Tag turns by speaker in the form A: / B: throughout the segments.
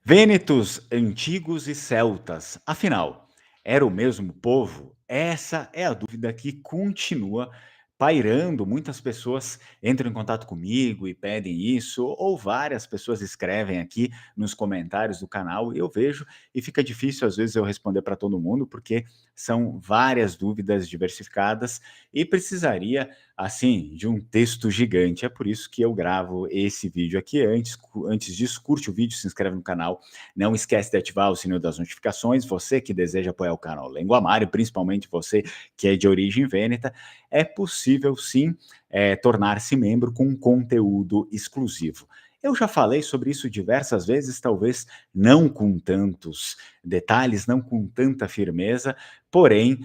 A: Vênetos antigos e celtas, afinal, era o mesmo povo? Essa é a dúvida que continua pairando. Muitas pessoas entram em contato comigo e pedem isso, ou várias pessoas escrevem aqui nos comentários do canal e eu vejo, e fica difícil às vezes eu responder para todo mundo, porque são várias dúvidas diversificadas e precisaria, assim, de um texto gigante. É por isso que eu gravo esse vídeo aqui. Antes disso, curte o vídeo, se inscreve no canal, não esquece de ativar o sininho das notificações. Você que deseja apoiar o canal Lenguamário, principalmente você que é de origem vêneta, é possível sim tornar-se membro com conteúdo exclusivo. Eu já falei sobre isso diversas vezes, talvez não com tantos detalhes, não com tanta firmeza, porém,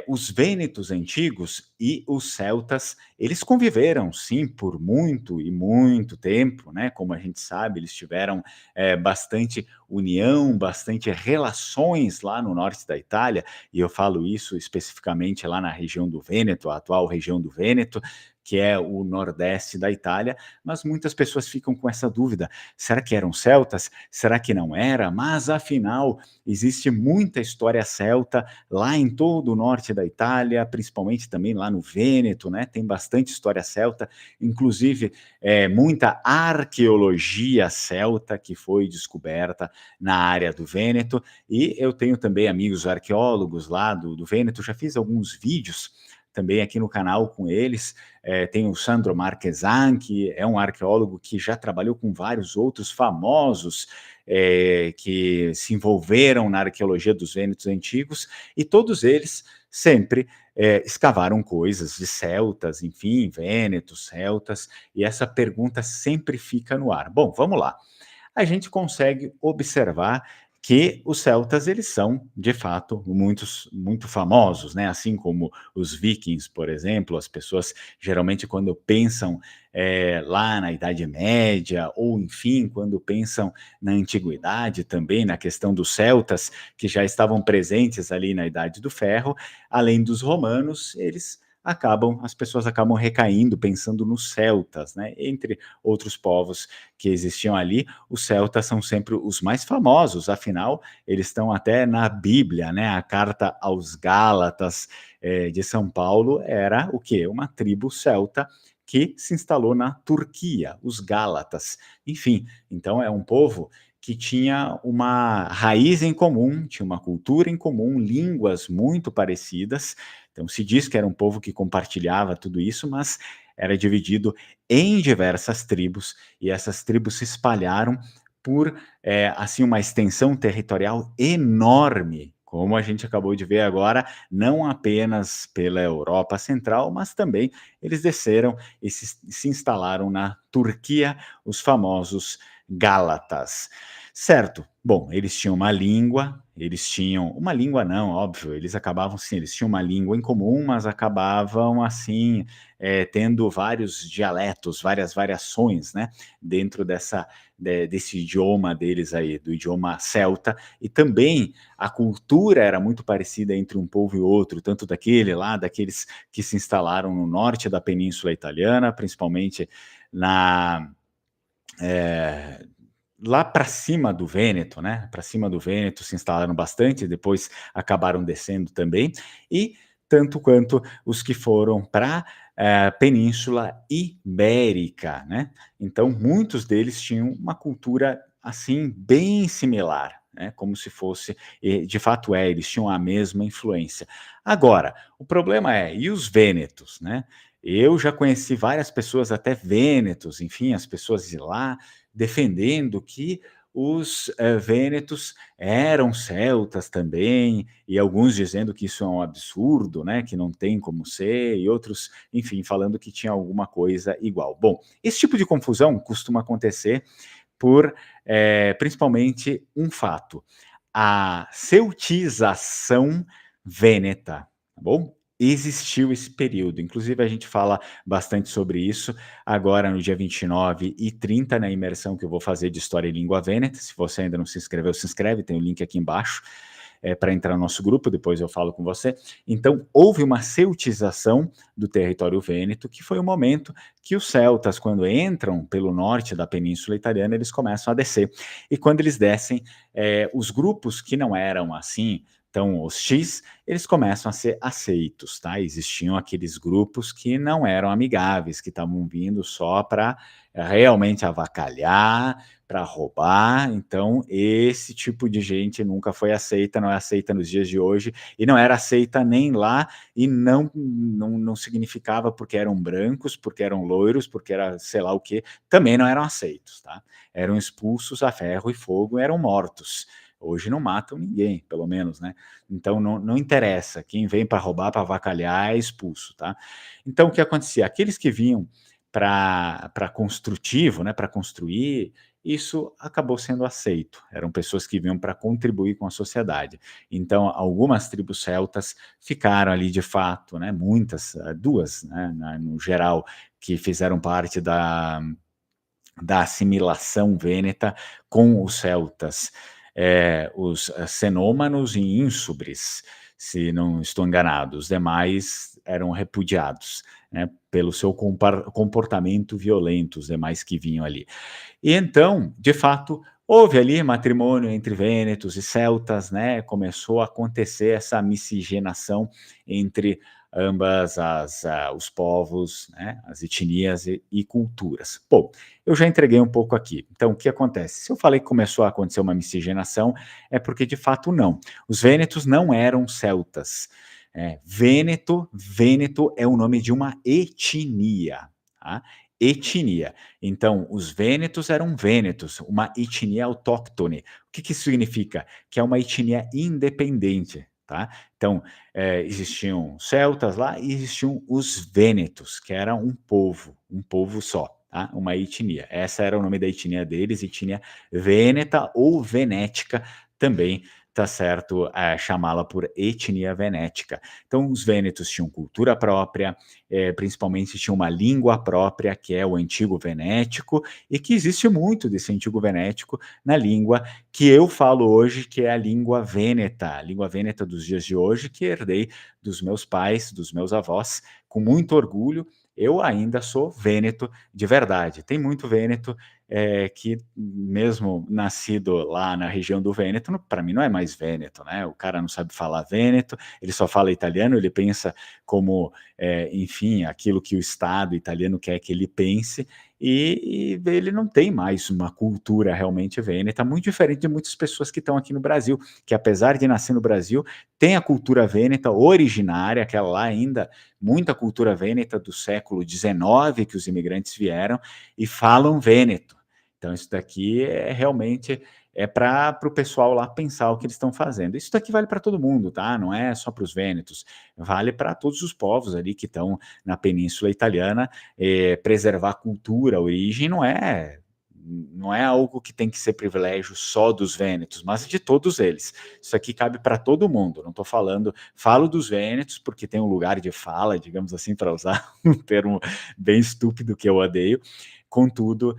A: os vênetos antigos e os celtas, eles conviveram sim por muito e muito tempo, né? Como a gente sabe, eles tiveram bastante união, bastante relações lá no norte da Itália, e eu falo isso especificamente lá na região do Vêneto, a atual região do Vêneto, que é o nordeste da Itália, mas muitas pessoas ficam com essa dúvida: será que eram celtas? Será que não era? Mas afinal, existe muita história celta lá em todo o norte da Itália, principalmente também lá no Vêneto, né? Tem bastante história celta, inclusive muita arqueologia celta que foi descoberta na área do Vêneto, e eu tenho também amigos arqueólogos lá do Vêneto, já fiz alguns vídeos também aqui no canal com eles. Tem o Sandro Marchesan, que é um arqueólogo que já trabalhou com vários outros famosos que se envolveram na arqueologia dos Vênetos antigos, e todos eles sempre escavaram coisas de celtas, enfim, vênetos, celtas, e essa pergunta sempre fica no ar. Bom, vamos lá. A gente consegue observar que os celtas eles são, de fato, muito famosos, né? Assim como os vikings, por exemplo, as pessoas geralmente quando pensam lá na Idade Média, ou enfim, quando pensam na Antiguidade também, na questão dos celtas, que já estavam presentes ali na Idade do Ferro, além dos romanos, as pessoas acabam recaindo pensando nos celtas, né? Entre outros povos que existiam ali, os celtas são sempre os mais famosos, afinal, eles estão até na Bíblia, né? A carta aos Gálatas de São Paulo era o quê? Uma tribo celta que se instalou na Turquia, os Gálatas. Enfim, então é um povo que tinha uma raiz em comum, tinha uma cultura em comum, línguas muito parecidas. Então se diz que era um povo que compartilhava tudo isso, mas era dividido em diversas tribos, e essas tribos se espalharam por assim uma extensão territorial enorme, como a gente acabou de ver agora, não apenas pela Europa Central, mas também eles desceram e se instalaram na Turquia, os famosos Gálatas. Certo. Bom, eles tinham uma língua não, óbvio, eles acabavam sim, eles tinham uma língua em comum, mas acabavam assim, tendo vários dialetos, várias variações, né, dentro desse idioma deles aí, do idioma celta, e também a cultura era muito parecida entre um povo e outro, tanto daqueles que se instalaram no norte da Península Italiana, principalmente na eh, lá para cima do Vêneto, né? Para cima do Vêneto se instalaram bastante, depois acabaram descendo também, e tanto quanto os que foram para a Península Ibérica, né? Então, muitos deles tinham uma cultura assim bem similar, né? Como se fosse, e de fato eles tinham a mesma influência. Agora, o problema é, e os vênetos, né? Eu já conheci várias pessoas, até vênetos, enfim, as pessoas de lá, defendendo que os vênetos eram celtas também, e alguns dizendo que isso é um absurdo, né, que não tem como ser, e outros, enfim, falando que tinha alguma coisa igual. Bom, esse tipo de confusão costuma acontecer por principalmente um fato: a celtização vêneta, tá bom? Existiu esse período, inclusive a gente fala bastante sobre isso agora no dia 29 e 30, na imersão que eu vou fazer de História e Língua Vêneta. Se você ainda não se inscreveu, se inscreve, tem o link aqui embaixo. para entrar no nosso grupo, depois eu falo com você. Então, houve uma celtização do território vêneto, que foi o momento que os celtas, quando entram pelo norte da Península Italiana, eles começam a descer. E quando eles descem, os grupos que não eram assim tão hostis, eles começam a ser aceitos, tá? Existiam aqueles grupos que não eram amigáveis, que estavam vindo só para realmente avacalhar, para roubar. Então, esse tipo de gente nunca foi aceita, não é aceita nos dias de hoje, e não era aceita nem lá, e não significava porque eram brancos, porque eram loiros, porque era sei lá o quê, também não eram aceitos, tá? Eram expulsos a ferro e fogo, eram mortos. Hoje não matam ninguém, pelo menos, né? Então não interessa. Quem vem para roubar, para avacalhar, é expulso, tá? Então o que acontecia? Aqueles que vinham para construtivo, né, para construir, isso acabou sendo aceito. Eram pessoas que vinham para contribuir com a sociedade. Então, algumas tribos celtas ficaram ali de fato, né, muitas, duas, né, no geral, que fizeram parte da assimilação vêneta com os celtas, os cenômanos e ínsubres, se não estou enganado. Os demais eram repudiados, né, pelo seu comportamento violento, os demais que vinham ali. E então, de fato, houve ali matrimônio entre vênetos e celtas, né? Começou a acontecer essa miscigenação entre ambas os povos, né? As etnias e culturas. Bom, eu já entreguei um pouco aqui. Então, o que acontece? Se eu falei que começou a acontecer uma miscigenação, é porque de fato não. Os vênetos não eram celtas. Vêneto é o nome de uma etnia, tá? Etnia. Então, os vênetos eram vênetos, uma etnia autóctone. O que isso significa? Que é uma etnia independente, tá? Então, existiam celtas lá e existiam os vênetos, que era um povo só, tá? Uma etnia. Essa era o nome da etnia deles, etnia vêneta ou venética também, tá certo, chamá-la por etnia venética. Então, os vênetos tinham cultura própria, principalmente tinha uma língua própria, que é o antigo venético, e que existe muito desse antigo venético na língua que eu falo hoje, que é a língua vêneta dos dias de hoje, que herdei dos meus pais, dos meus avós, com muito orgulho. Eu ainda sou vêneto de verdade. Tem muito vêneto que, mesmo nascido lá na região do Vêneto, para mim não é mais vêneto, né? O cara não sabe falar vêneto, ele só fala italiano, ele pensa como enfim, aquilo que o Estado italiano quer que ele pense, e ele não tem mais uma cultura realmente vêneta, muito diferente de muitas pessoas que estão aqui no Brasil, que apesar de nascer no Brasil, tem a cultura vêneta originária, aquela lá ainda, muita cultura vêneta do século XIX, que os imigrantes vieram, e falam vêneto. Então isso daqui realmente para o pessoal lá pensar o que eles estão fazendo. Isso daqui vale para todo mundo, tá? Não é só para os vênetos, vale para todos os povos ali que estão na Península Italiana. Preservar a cultura, a origem, não é algo que tem que ser privilégio só dos vênetos, mas de todos eles. Isso aqui cabe para todo mundo. Não estou falo dos vênetos porque tem um lugar de fala, digamos assim, para usar um termo bem estúpido que eu odeio. Contudo,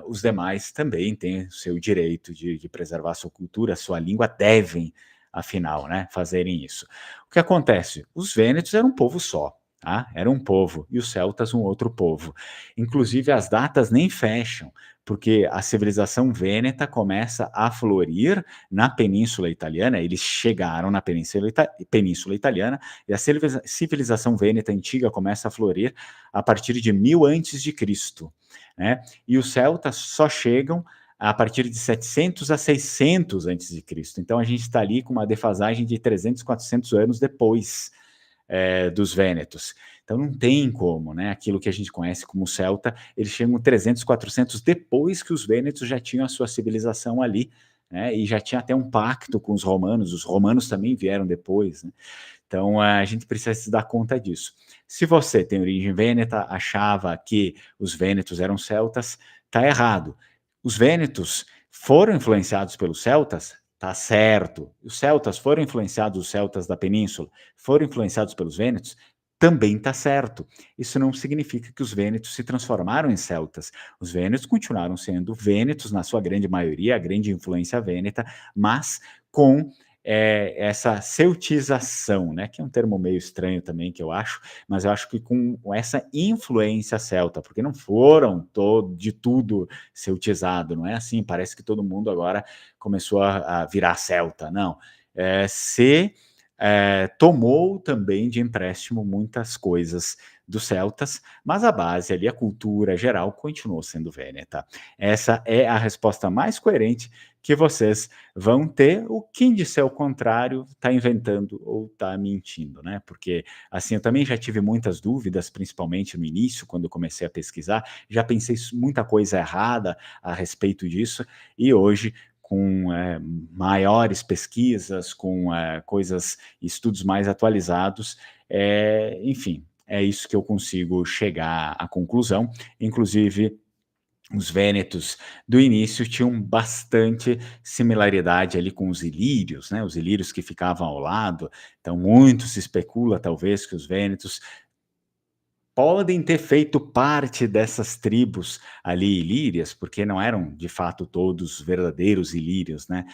A: os demais também têm o seu direito de preservar a sua cultura, a sua língua, devem, afinal, né, fazerem isso. O que acontece? Os vênetos eram um povo só, tá? Era um povo, e os celtas um outro povo. Inclusive, as datas nem fecham, porque a civilização vêneta começa a florir na Península Italiana, eles chegaram na Península Italiana, e a civilização vêneta antiga começa a florir a partir de 1000 antes de Cristo, né? E os celtas só chegam a partir de 700 a 600 antes de Cristo. Então a gente está ali com uma defasagem de 300, 400 anos depois dos vênetos. Então não tem como, né? Aquilo que a gente conhece como celta, eles chegam 300, 400 depois que os vênetos já tinham a sua civilização ali, né? E já tinha até um pacto com os romanos também vieram depois, né? Então a gente precisa se dar conta disso. Se você tem origem vêneta, achava que os vênetos eram celtas, tá errado. Os vênetos foram influenciados pelos celtas, tá certo. Os celtas foram influenciados, os celtas da península foram influenciados pelos vênetos, também tá certo. Isso não significa que os vênetos se transformaram em celtas. Os vênetos continuaram sendo vênetos, na sua grande maioria, a grande influência vêneta, mas com essa celtização, né, que é um termo meio estranho também que eu acho, mas eu acho que com essa influência celta, porque não foram de tudo celtizado, não é assim, parece que todo mundo agora começou a virar celta, não. Se tomou também de empréstimo muitas coisas dos celtas, mas a base ali, a cultura geral, continuou sendo vêneta. Essa é a resposta mais coerente que vocês vão ter. O quem disser o contrário está inventando ou está mentindo, né? Porque assim, eu também já tive muitas dúvidas, principalmente no início, quando eu comecei a pesquisar, já pensei muita coisa errada a respeito disso, e hoje com maiores pesquisas, com coisas, estudos mais atualizados, enfim, é isso que eu consigo chegar à conclusão. Inclusive, os vênetos do início tinham bastante similaridade ali com os ilírios, né? Os ilírios que ficavam ao lado. Então, muito se especula, talvez, que os vênetos podem ter feito parte dessas tribos ali ilírias, porque não eram de fato todos verdadeiros ilírios, né?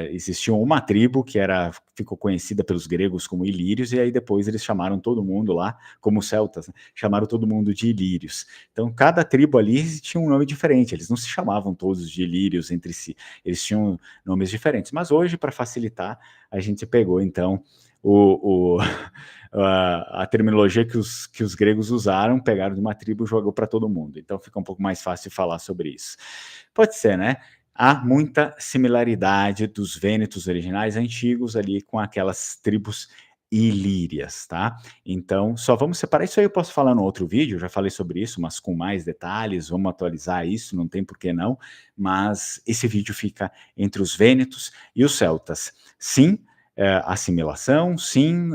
A: Existia uma tribo que ficou conhecida pelos gregos como ilírios, e aí depois eles chamaram todo mundo lá, como celtas, né? Chamaram todo mundo de ilírios. Então cada tribo ali tinha um nome diferente, eles não se chamavam todos de ilírios entre si, eles tinham nomes diferentes. Mas hoje, para facilitar, a gente pegou então a terminologia que os gregos usaram, pegaram de uma tribo e jogou para todo mundo. Então fica um pouco mais fácil falar sobre isso. Pode ser, né? Há muita similaridade dos vênetos originais antigos ali com aquelas tribos ilírias, tá? Então, só vamos separar isso aí, eu posso falar no outro vídeo, já falei sobre isso, mas com mais detalhes, vamos atualizar isso, não tem por que não, mas esse vídeo fica entre os vênetos e os celtas. Sim, assimilação, sim,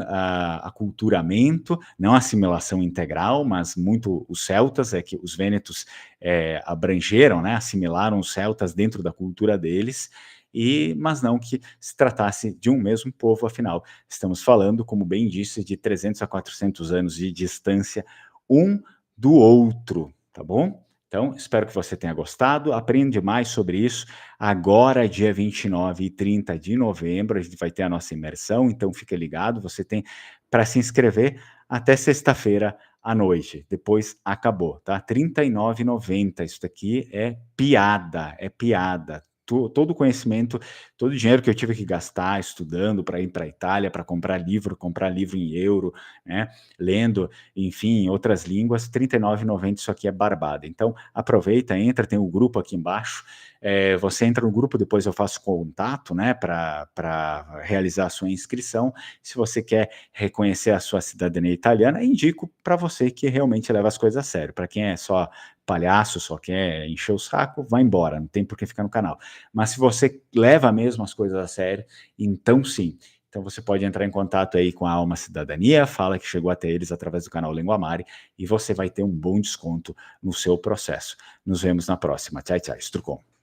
A: aculturamento, não assimilação integral, mas muito os celtas, é que os vênetos abrangeram, né, assimilaram os celtas dentro da cultura deles, mas não que se tratasse de um mesmo povo, afinal, estamos falando, como bem disse, de 300 a 400 anos de distância um do outro, tá bom? Então, espero que você tenha gostado, aprende mais sobre isso. Agora, dia 29 e 30 de novembro, a gente vai ter a nossa imersão, então fica ligado, você tem para se inscrever até sexta-feira à noite, depois acabou, tá? R$ 39,90, isso daqui é piada, é piada. Todo o conhecimento, todo o dinheiro que eu tive que gastar estudando para ir para a Itália, para comprar livro em euro, né, lendo, enfim, em outras línguas, R$ 39,90, isso aqui é barbada. Então, aproveita, entra, tem o grupo aqui embaixo, você entra no grupo, depois eu faço contato, né, para realizar a sua inscrição. Se você quer reconhecer a sua cidadania italiana, indico para você que realmente leva as coisas a sério. Para quem é só palhaço, só quer encher o saco, vai embora, não tem por que ficar no canal. Mas se você leva mesmo as coisas a sério, então sim. Então você pode entrar em contato aí com a Alma Cidadania, fala que chegou até eles através do canal Lingua Mari e você vai ter um bom desconto no seu processo. Nos vemos na próxima. Tchau, tchau. Strucon.